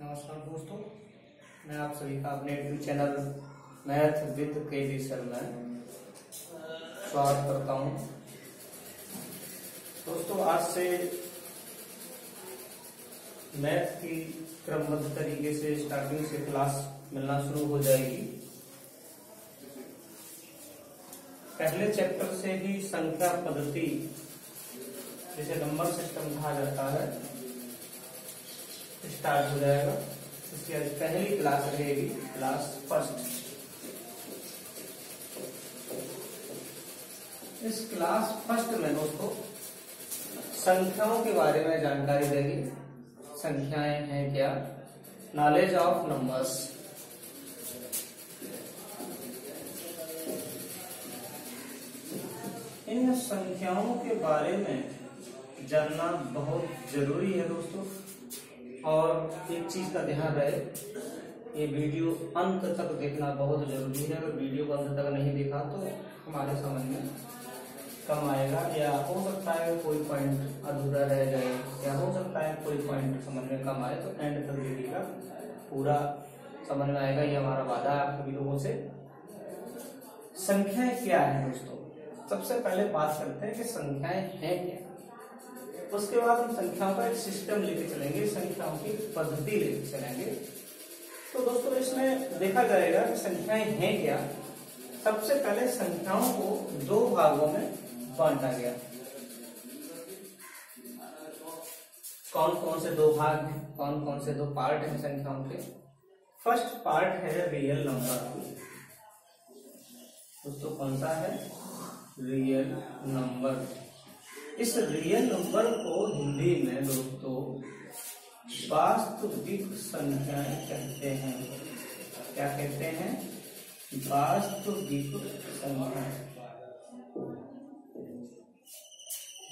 नमस्कार दोस्तों, मैं आप सभी का अपने YouTube channel math with KG sir में स्वागत करता हूं। दोस्तों, आज से मैथ की क्रमबद्ध तरीके से स्टार्टिंग से क्लास मिलना शुरू हो जाएगी। पहले चैप्टर से ही संख्या पद्धति जिसे नंबर सिस्टम कहा जाता है स्टार्ट हो जाएगा। इसकी आज पहली क्लास रहेगी, क्लास फर्स्ट। इस क्लास फर्स्ट में दोस्तों संख्याओं के बारे में जानकारी देगी। संख्याएं हैं क्या, नॉलेज ऑफ नंबर्स। इन संख्याओं के बारे में जानना बहुत जरूरी है दोस्तों। और एक चीज का ध्यान रहे, ये वीडियो अंत तक देखना बहुत जरूरी है। अगर वीडियो को अंत तक नहीं देखा तो हमारे समझ में कम आएगा, या हो सकता है कोई पॉइंट अधूरा रह जाए, या हो सकता है कोई पॉइंट समझ में कम आए। तो एंड तक देखिएगा, पूरा समझ में आएगा। ये हमारा वादा है आप सभी लोगों से। संख्याएं क्या है दोस्तों? सबसे पहले बात करते हैं कि संख्याएं हैं क्या। उसके बाद हम संख्याओं का एक सिस्टम लेके चलेंगे, संख्याओं की पद्धति लेके चलेंगे। तो दोस्तों, इसमें देखा जाएगा कि संख्याएं हैं क्या। सबसे पहले संख्याओं को दो भागों में बांटा गया। कौन कौन से दो भाग हैं, कौन कौन से दो पार्ट हैं संख्याओं के? फर्स्ट पार्ट है रियल नंबर। दोस्तों, कौन सा है? Real number. इस रियल नंबर को हिंदी में दोस्तों वास्तविक संख्याएं कहते हैं। क्या कहते हैं? वास्तविक संख्याएं।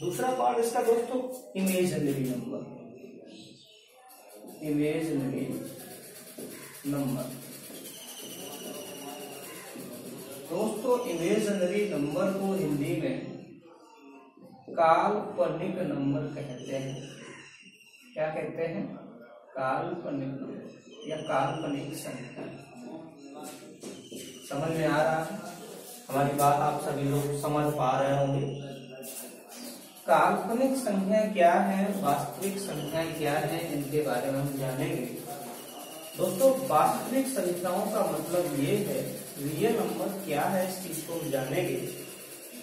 दूसरा पार्ट इसका दोस्तों इमेजिनरी नंबर। इमेजिनरी नंबर दोस्तों, इमेजिनरी नंबर को हिंदी में काल्पनिक नंबर कहते हैं। क्या कहते हैं? काल्पनिक नंबर या काल्पनिक संख्या। समझ में आ रहा है? हमारी बात आप सभी लोग समझ पा रहे होंगे। काल्पनिक संख्या क्या है, वास्तविक संख्या क्या है, इनके बारे में हम जानेंगे। दोस्तों, वास्तविक संख्याओं का मतलब ये है, रियल नंबर क्या है इस चीज को हम जानेंगे।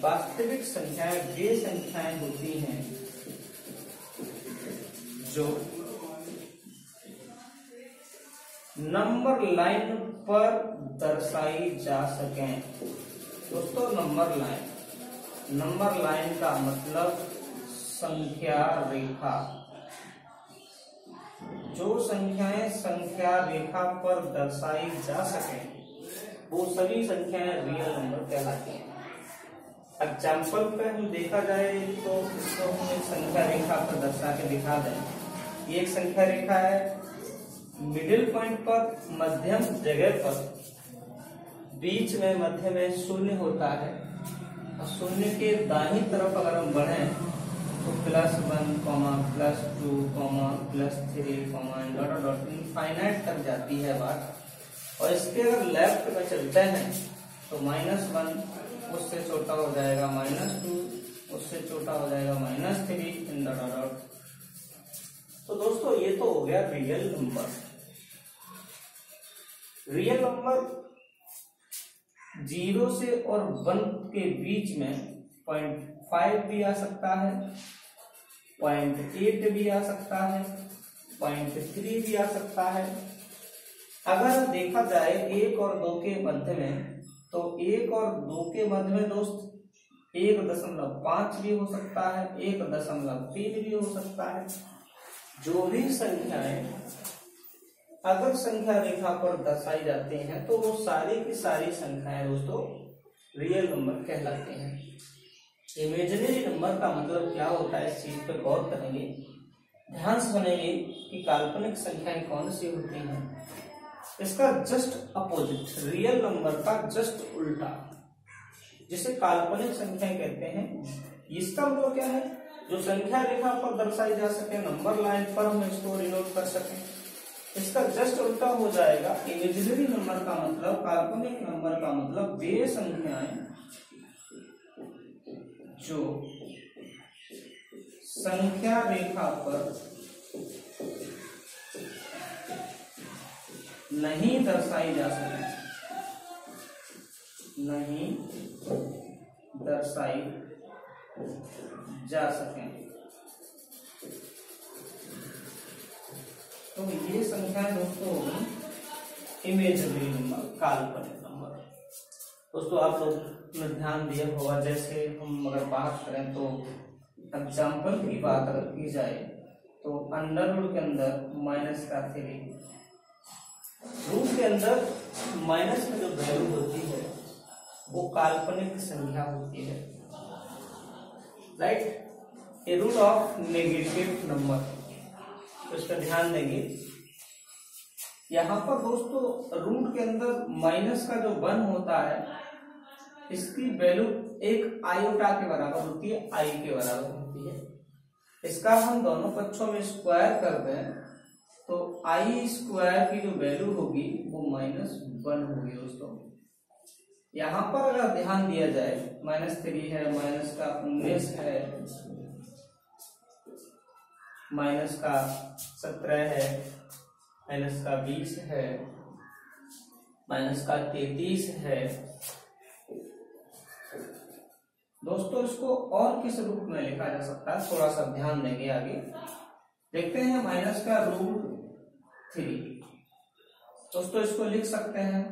वास्तविक संख्याएं वे संख्याएं होती हैं जो नंबर लाइन पर दर्शाई जा सकें। दोस्तों, नंबर लाइन का मतलब संख्या रेखा। जो संख्याएं संख्या रेखा पर दर्शाई जा सकें वो सभी संख्याएं रियल नंबर कहलाती हैं। एग्जाम्पल पे हम देखा जाए तो इसको हम एक संख्या रेखा पर दर्शा के दिखा दें। ये एक संख्या रेखा है, मिडिल पॉइंट पर, मध्यम जगह पर, बीच में मध्य में शून्य होता है। और शून्य के दाहिनी तरफ अगर हम बढ़ें तो +1, +2, +3, डॉट डॉट इनफाइनाइट तक जाती है बात। और इसके अगर लेफ्ट में चलते हैं तो -1, उससे छोटा हो जाएगा -2, उससे छोटा हो जाएगा -3, डॉट डॉट। तो दोस्तों, ये तो हो गया रियल नंबर। रियल नंबर 0 से और 1 के बीच में 0.5 भी आ सकता है, 0.8 भी आ सकता है, 0.3 भी आ सकता है। अगर देखा जाए 1 और 2 के मध्य में, तो 1 और 2 के मध्य में दोस्त 1.5 भी हो सकता है, 1.3 भी हो सकता है। जो भी संख्याएं अगर संख्या रेखा पर दर्शाई जाती हैं तो वो सारी की सारी संख्याएं दोस्तों रियल नंबर कहलाते हैं। इमेजिनरी नंबर का मतलब क्या होता है, इस चीज पर गौर करेंगे, ध्यान से सुनेंगे कि काल्पनिक संख्याएं कौन सी होती हैं। इसका जस्ट अपोजिट, रियल नंबर का जस्ट उल्टा, जिसे काल्पनिक संख्या कहते हैं। इसका मतलब क्या है? जो संख्या रेखा पर दर्शाई जा सके, नंबर लाइन पर हम इसको डिनोट कर सकें। इसका जस्ट उल्टा हो जाएगा। इमेजिनरी नंबर का मतलब, काल्पनिक नंबर का मतलब वे संख्याएं जो संख्या रेखा पर नहीं दर्शाई जा सके, नहीं दर्शाई जा सके, तो ये संख्याएं दोस्तों होगी इमेजिनरी नंबर, काल्पनिक नंबर। दोस्तों आप लोग ने ध्यान दिया होगा, जैसे हम अगर बात करें तो एग्जाम्पल की बात अगर की जाए तो अंडर रूट के अंदर माइनस का 3, रूट के अंदर माइनस में जो वैल्यू होती है वो काल्पनिक संख्या होती है, right. A root of negative number, तो इस पर ध्यान देंगे। यहां पर दोस्तों रूट के अंदर माइनस का जो 1 होता है, इसकी वैल्यू एक आयोटा के बराबर होती है, आई के बराबर होती है। इसका हम दोनों पक्षों में स्क्वायर कर दें तो आई स्क्वायर की जो वैल्यू होगी वो -1 होगी दोस्तों। यहां पर अगर ध्यान दिया जाए, -3 है, माइनस का 19 है, माइनस का 17 है, माइनस का 20 है, माइनस का 33 है। दोस्तों इसको और किस रूप में लिखा जा सकता है, थोड़ा सा ध्यान देंगे आगे देखते हैं। माइनस का √3, दोस्तों इसको लिख सकते हैं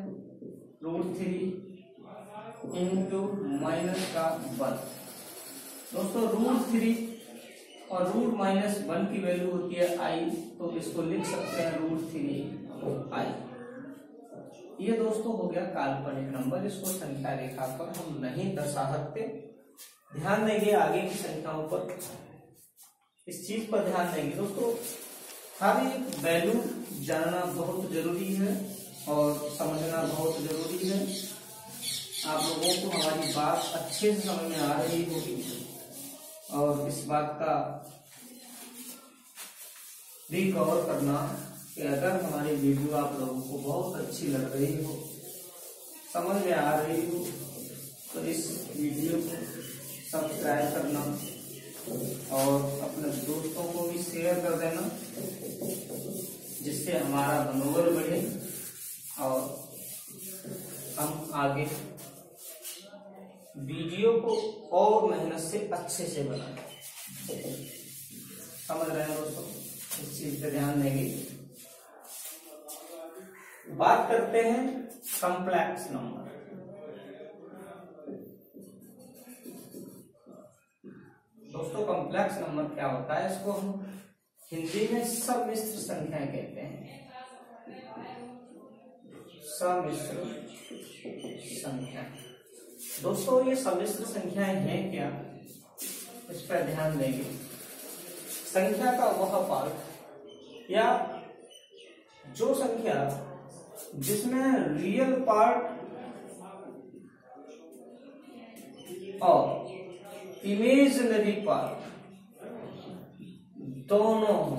√3 इंटू माइनस का 1। दोस्तों √3 और √-1 की वैल्यू होती है आई, तो इसको लिख सकते हैं √3i। ये दोस्तों हो गया काल्पनिक नंबर, इसको संख्या रेखा पर हम नहीं दर्शा सकते। ध्यान देंगे आगे की संख्याओं पर, इस चीज पर ध्यान देंगे दोस्तों। हर एक वैल्यू जानना बहुत जरूरी है और समझना बहुत जरूरी है। आप लोगों को हमारी बात अच्छे से समझ में आ रही होगी और इस बात का भी कवर करना कि अगर हमारी वीडियो आप लोगों को बहुत अच्छी लग रही हो, समझ में आ रही हो, तो इस वीडियो को सब्सक्राइब करना और अपने दोस्तों को भी शेयर कर देना, जिससे हमारा मनोबल बढ़े और हम आगे वीडियो को और मेहनत से अच्छे से बनाएं। समझ रहे हैं दोस्तों, इस चीज पे ध्यान देंगे। बात करते हैं कॉम्प्लेक्स नंबर। दोस्तों कॉम्प्लेक्स नंबर क्या होता है, इसको हम हिंदी में सम्मिश्र संख्याएं कहते हैं। सम्मिश्र संख्या, दोस्तों ये सम्मिश्र संख्याएं हैं क्या, इस पर ध्यान देंगे। संख्या का वह पार्ट या जो संख्या जिसमें रियल पार्ट और इमेजिनरी पार्ट दोनों हो,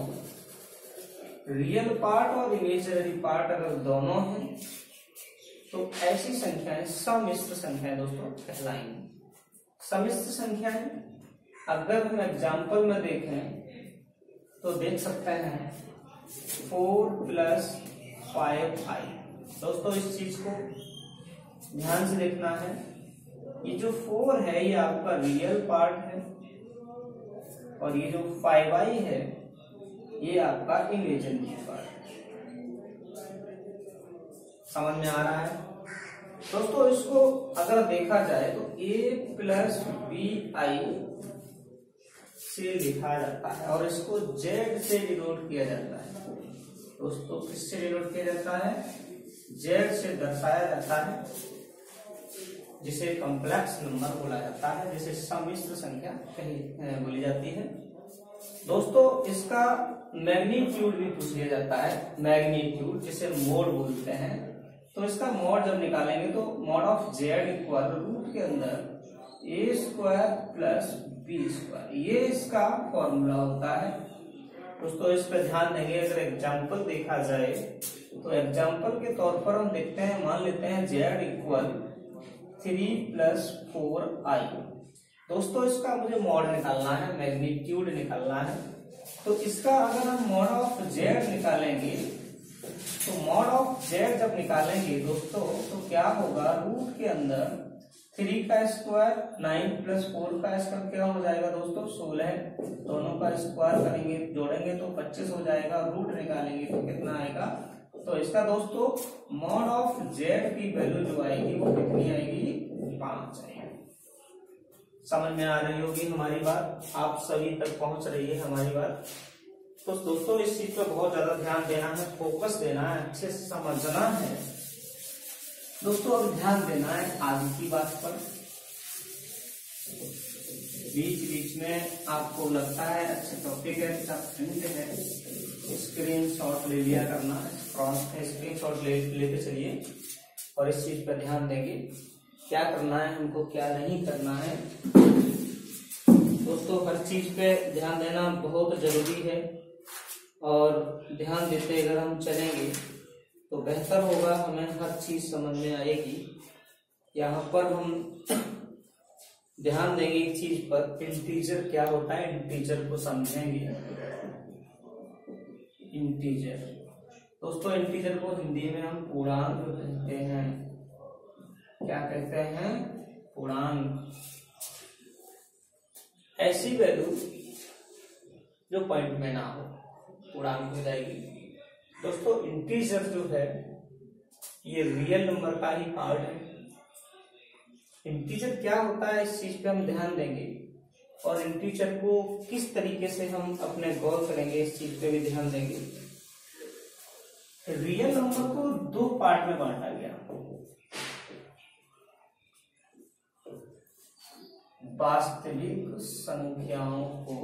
रियल पार्ट और इमेजिनरी पार्ट अगर दोनों हैं तो ऐसी संख्याएं सम्मिश्र संख्याएं दोस्तों कहलाएंगी। सम्मिश्र संख्याएं अगर हम एग्जाम्पल में देखें तो देख सकते हैं 4 + 5i। दोस्तों इस चीज को ध्यान से देखना है, ये जो 4 है ये आपका रियल पार्ट है और ये जो 5i है ये आपका इमेजिनरी पार्ट है। समझ में आ रहा है दोस्तों। इसको अगर देखा जाए तो a + bi से लिखा जाता है और इसको z से डिनोट किया जाता है। दोस्तों किससे डिनोट किया जाता है, z से दर्शाया जाता है, जिसे कॉम्प्लेक्स नंबर बोला जाता है, जिसे सम्मिश्र संख्या बोली जाती है। दोस्तों इसका मैग्नीट्यूड भी पूछ लिया जाता है, मैग्नीट्यूड जिसे मोड बोलते हैं। तो इसका मोड जब निकालेंगे तो mod of z equal root के अंदर a² + b², ये इसका फॉर्मूला होता है। दोस्तों इस पर ध्यान देंगे। अगर एग्जाम्पल देखा जाए तो एग्जाम्पल के तौर पर हम देखते हैं, मान लेते हैं z इक्वल 3 + 4i। दोस्तों इसका मुझे मॉड निकालना है, मैग्नीट्यूड निकालना है। तो इसका अगर हम मॉड ऑफ z निकालेंगे तो मॉड ऑफ z जब निकालेंगे दोस्तों तो क्या होगा, रूट के अंदर 3 का स्क्वायर 9 + 4 का स्क्वायर क्या हो जाएगा दोस्तों 16, दोनों का स्क्वायर करेंगे जोड़ेंगे तो 25 हो जाएगा, रूट निकालेंगे तो कितना आएगा। तो इसका दोस्तों मॉड ऑफ z की वैल्यू जो आएगी वो कितनी आएगी, 5 आएगी। समझ में आ रही होगी हमारी बात, आप सभी तक पहुंच रही है हमारी बात। तो दोस्तों इस चीज पर बहुत ज्यादा ध्यान देना है, फोकस देना है, अच्छे से समझना है दोस्तों। अब ध्यान देना है आगे की बात पर। बीच बीच में आपको लगता है अच्छे टॉपिक है, प्रिंट है, स्क्रीनशॉट ले लिया करना है, स्क्रीनशॉट लेते चलिए और इस चीज पर ध्यान देंगे क्या करना है हमको, क्या नहीं करना है। दोस्तों हर चीज पे ध्यान देना बहुत जरूरी है और ध्यान देते अगर हम चलेंगे तो बेहतर होगा, हमें हर चीज समझ में आएगी। यहाँ पर हम ध्यान देंगे एक चीज पर, इंटीजर क्या होता है, इंटीजर को समझेंगे। इंटीजर दोस्तों, इंटीजर को हिंदी में हम पूर्णांक कहते हैं। क्या कहते हैं, पूर्णांक। ऐसी वैल्यू जो पॉइंट में ना हो पूर्णांक हो जाएगी। दोस्तों इंटीजर जो है ये रियल नंबर का ही पार्ट है। इंटीजर क्या होता है इस चीज पे हम ध्यान देंगे और इंटीजर को किस तरीके से हम अपने गौर करेंगे इस चीज पे भी ध्यान देंगे। रियल नंबर को 2 पार्ट में बांटा गया, वास्तविक संख्याओं को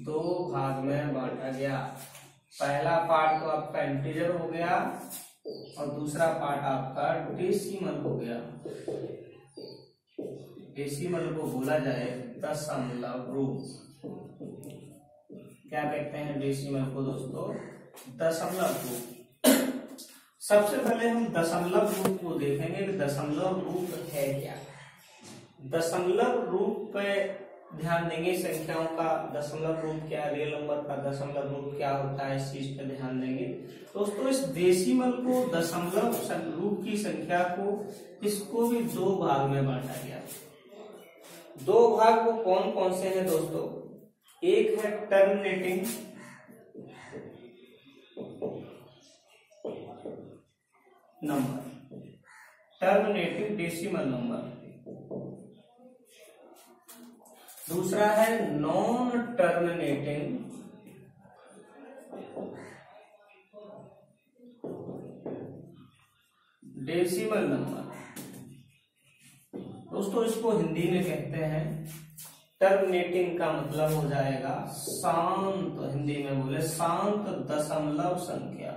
2 भाग में बांटा गया। पहला पार्ट तो आपका इंटीजर हो गया और दूसरा पार्ट आपका डेसिमल हो गया। डेसिमल को बोला जाए दशमलव रूप। क्या कहते हैं डेसिमल को दोस्तों, दशमलव रूप। सबसे पहले हम दशमलव रूप को देखेंगे कि दशमलव रूप है क्या। दशमलव रूप पे ध्यान देंगे, संख्याओं का दशमलव रूप क्या, रियल नंबर का दशमलव रूप क्या होता है, इस चीज पे ध्यान देंगे दोस्तों। इस डेसिमल को, दशमलव रूप की संख्या को, इसको भी 2 भाग में बांटा गया। 2 भाग वो कौन कौन से हैं दोस्तों, एक है terminating number, terminating decimal number. दूसरा है नॉन टर्मिनेटिंग डेसिमल नंबर। दोस्तों इसको हिंदी में कहते हैं, टर्मिनेटिंग का मतलब हो जाएगा शांत, हिंदी में बोले शांत दशमलव संख्या,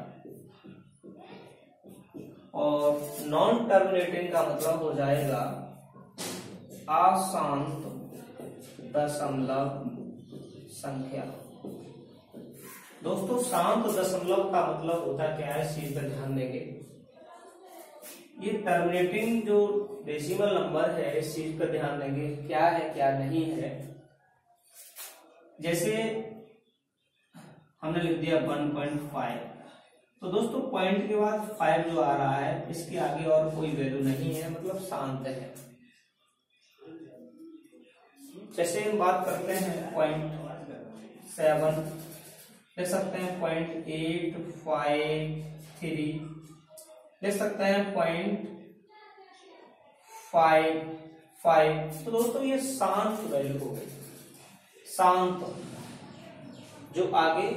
और नॉन टर्मिनेटिंग का मतलब हो जाएगा अशांत दशमलव संख्या। दोस्तों शांत दशमलव का मतलब होता क्या है, इस चीज पर ध्यान देंगे। ये टर्मिनेटिंग जो डेसिमल नंबर है इस चीज पर ध्यान देंगे क्या है क्या नहीं है। जैसे हमने लिख दिया 1.5, तो दोस्तों पॉइंट के बाद 5 जो आ रहा है इसके आगे और कोई वैल्यू नहीं है, मतलब शांत है। जैसे हम बात करते हैं 0.7, लिख सकते हैं 0.853, लिख सकते हैं 0.55। तो दोस्तों ये शांत वैल्यू हो गई, शांत जो आगे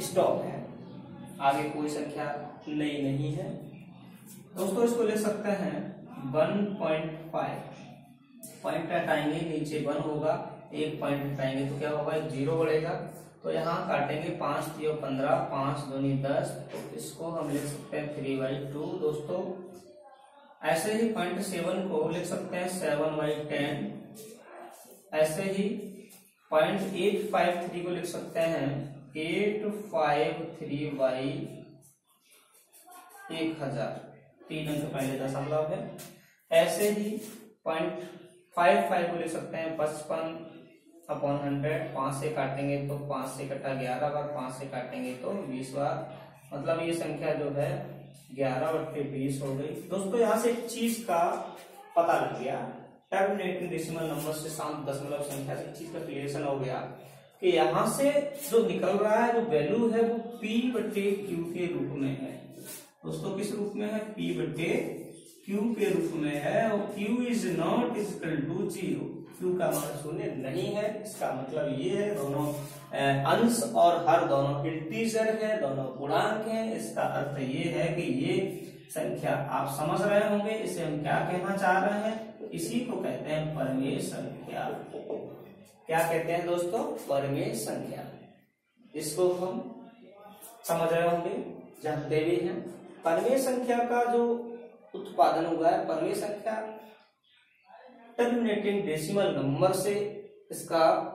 स्टॉप है, आगे कोई संख्या नई नहीं है। दोस्तों इसको ले सकते हैं 1.5, पॉइंट हटाएंगे नीचे 1 होगा, 1 पॉइंट हटाएंगे तो क्या होगा, 0 बढ़ेगा। तो यहाँ काटेंगे 5 3 15, 5 दूनी 10, तो इसको हम लिख सकते हैं 3/2। दोस्तों ऐसे ही 0.7 को लिख सकते हैं 7/10, ऐसे ही 0.853 को लिख सकते हैं 853 बाई 1000, 3 अंक पहले दशमलव है। ऐसे ही 0.55 को लिख सकते हैं 55/100, 5 से काटेंगे तो 5 से कटा 11 बार, 5 से काटेंगे तो 20 बार, मतलब ये संख्या जो है 11/20 हो गई। दोस्तों यहाँ से एक चीज का पता लग गया, टर्मिनेटिंग डेसिमल नंबर से शांत दशमलव संख्या से चीज का क्लियरेशन हो गया कि यहाँ से जो निकल रहा है, जो वैल्यू है वो P/Q के रूप में है। दोस्तों किस रूप में है? P/Q के रूप में है, और Q is not equal to 0। Q का मान शून्य नहीं है। इसका मतलब ये है दोनों अंश और हर दोनों इंटीजर है, दोनों पूर्णांक है। इसका अर्थ ये है कि ये संख्या आप समझ रहे होंगे, इसे हम क्या कहना चाह रहे हैं? इसी को कहते हैं परमेय संख्या। क्या कहते हैं दोस्तों? परमेय संख्या। इसको हम समझ रहे होंगे, जानते भी हैं। परमेय संख्या का जो उत्पादन हुआ है, परमेय संख्या टर्मिनेटिंग डेसिमल नंबर से इसका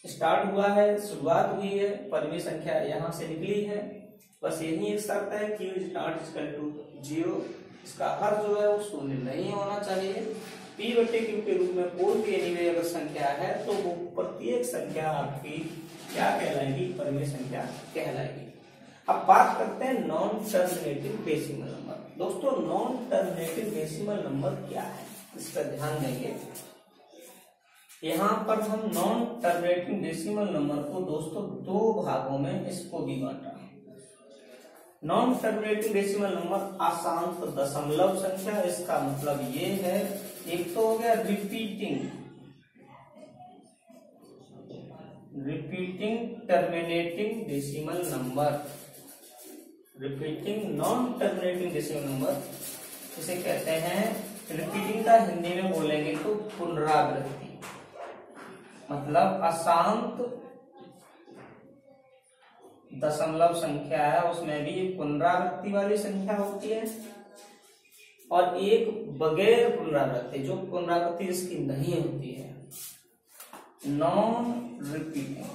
स्टार्ट हुआ है, शुरुआत हुई है। परमेय संख्या यहाँ से निकली है। बस यही एक शर्त है, Q is not equal to 0। इसका हर जो है वो शून्य नहीं होना चाहिए। P/Q के रूप में कोई भी एनीवे अगर संख्या है तो वो प्रत्येक संख्या आपकी क्या कहलाएगी? परमेय संख्या कहलाएगी। अब बात करते हैं नॉन टर्मिनेटिंग डेसिमल नंबर। दोस्तों नॉन टर्मिनेटिंग डेसिमल नंबर क्या है, इस पर ध्यान देंगे। यहाँ पर हम नॉन टर्मिनेटिंग डेसिमल नंबर को दोस्तों दो भागों में इसको भी बांटा। नॉन टर्मिनेटिंग डेसिमल नंबर अशांत दशमलव संख्या, इसका मतलब ये है, एक तो हो गया repeating terminating decimal number, repeating non terminating decimal number इसे कहते हैं। रिपीटिंग का हिंदी में बोलेंगे तो पुनरावृत्ति, मतलब अशांत दशमलव संख्या है, उसमें भी पुनरावृत्ति वाली संख्या होती है, और एक बगैर पुनरावृत्ति, जो पुनरावृत्ति इसकी नहीं होती है, non repeating.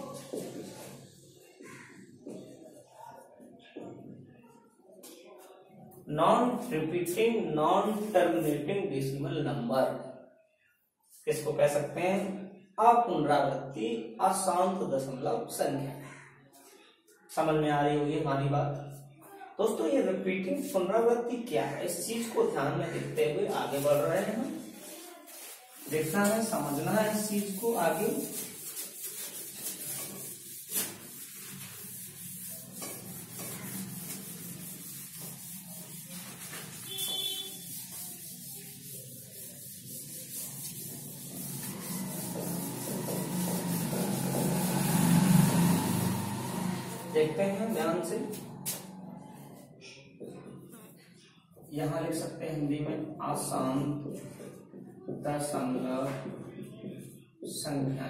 Non repeating non terminating decimal number किसको कह सकते हैं? अपुनरावृत्ति अशांत दशमलव संख्या। समझ में आ रही होगी हमारी बात। दोस्तों ये रिपीटिंग पुनरावृत्ति क्या है, इस चीज को ध्यान में देखते हुए आगे बढ़ रहे हैं। देखना है, समझना है इस चीज को आगे। देखते हैं ध्यान से। यहां लिख सकते हैं हिंदी में अशांत दशमलव संख्या।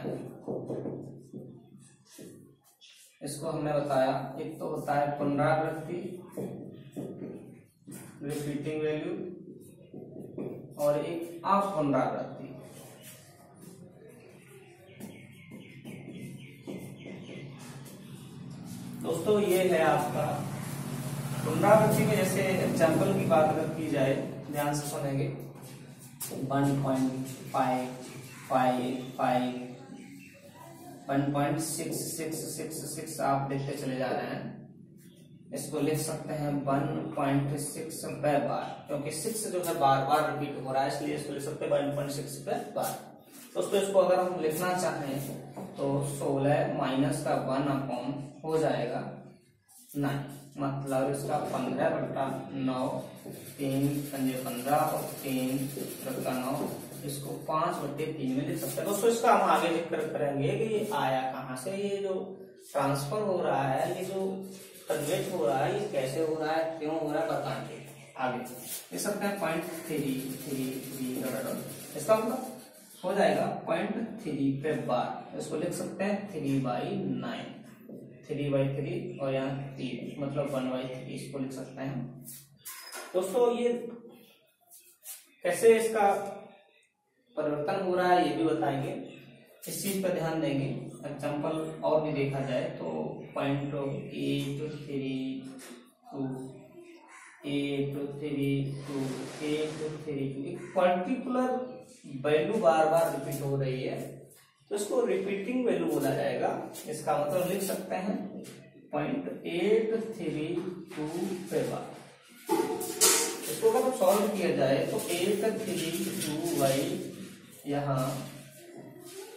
इसको हमने बताया, एक तो होता है पुनरावृत्ति, रिपीटिंग वैल्यू, और एक अपुनरावृत्ति। दोस्तों ये है आपका पुनरावृत्ति में। जैसे एग्जाम्पल की बात अगर की जाए, ध्यान से सुनेंगे। 1.555 1.6666 आप देखते चले जा रहे हैं। इसको लिख सकते हैं 1.6 बार, क्योंकि 6 जो है बार बार रिपीट हो रहा है, इसलिए इसको लिख सकते हैं 1.6 बार। दोस्तों इसको अगर हम लिखना चाहें तो 16 माइनस का 1 अपॉन हो जाएगा 9, मतलब इसका 15/9, 3 पंजे 15 और 3 का 9, इसको 5/3 में लिख सकते हैं। दोस्तों इसका हम आगे लिख कर करेंगे कि ये आया कहाँ से, ये जो ट्रांसफर हो रहा है, ये जो कन्वर्ट हो रहा है, ये कैसे हो रहा है, क्यों हो रहा है, बताएंगे आगे। लिख सकते हैं 0.333, इसका मतलब हो जाएगा 0.3 पे बार। इसको लिख सकते हैं 3/9, 3/3 और यहाँ 3, मतलब 1/3, इसको लिख सकते हैं। दोस्तों ये कैसे इसका परिवर्तन हो रहा है ये भी बताएंगे, इस चीज पर ध्यान देंगे। एग्जाम्पल और भी देखा जाए तो 0.832 एक पर्टिकुलर वैल्यू बार बार रिपीट हो रही है तो इसको रिपीटिंग वैल्यू बोला जाएगा। इसका मतलब लिख सकते हैं 0.832 बार। इसको अगर सॉल्व किया जाए तो 832 यहाँ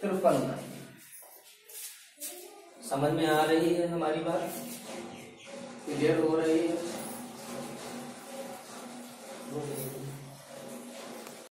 53। समझ में आ रही है हमारी बात? क्लियर हो रही है?